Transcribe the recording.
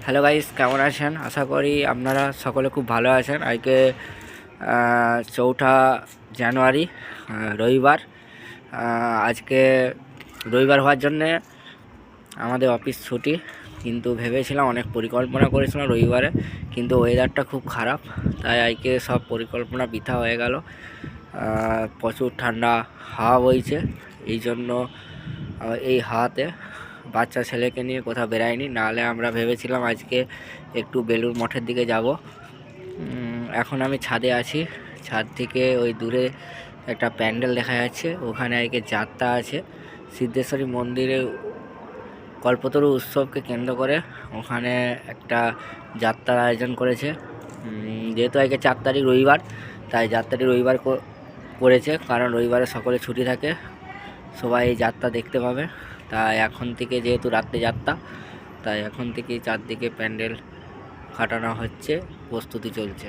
Hello guys, কেমন আছেন? আশা করি আপনারা সকলে খুব ভালো আছেন। আজকে 4 জানুয়ারি, রবিবার। আজকে রবিবার হওয়ার জন্যে আমাদের অফিস ছুটি, কিন্তু ভেবেছিলাম, অনেক পরিকল্পনা করেছিলাম রবিবারে, কিন্তু ওয়েদারটা খুব খারাপ, তাই আজকে সব পরিকল্পনা বৃথা হয়ে গেল। প্রচুর ঠান্ডা হাওয়া বইছে, এই জন্য এই হাওয়াতে বাচ্চা ছেলেকে নিয়ে কোথাও বেরাইনি। নাহলে আমরা ভেবেছিলাম আজকে একটু বেলুড় মঠের দিকে যাব। এখন আমি ছাদে আছি। ছাদ থেকে ওই দূরে একটা প্যান্ডেল দেখা যাচ্ছে, ওখানে আজকে যাত্রা আছে। সিদ্ধেশ্বরী মন্দিরে কল্পতরু উৎসবকে কেন্দ্র করে ওখানে একটা যাত্রার আয়োজন করেছে। যেহেতু আজকে 4 তারিখ রবিবার, তাই যাত্রাটি রবিবার করেছে, কারণ রবিবারে সকলে ছুটি থাকে, সবাই এই যাত্রা দেখতে পাবে। তাই এখন থেকে, যেহেতু রাত্রে যাত্রা, তাই এখন থেকেই চারদিকে প্যান্ডেল খাটানো হচ্ছে, প্রস্তুতি চলছে।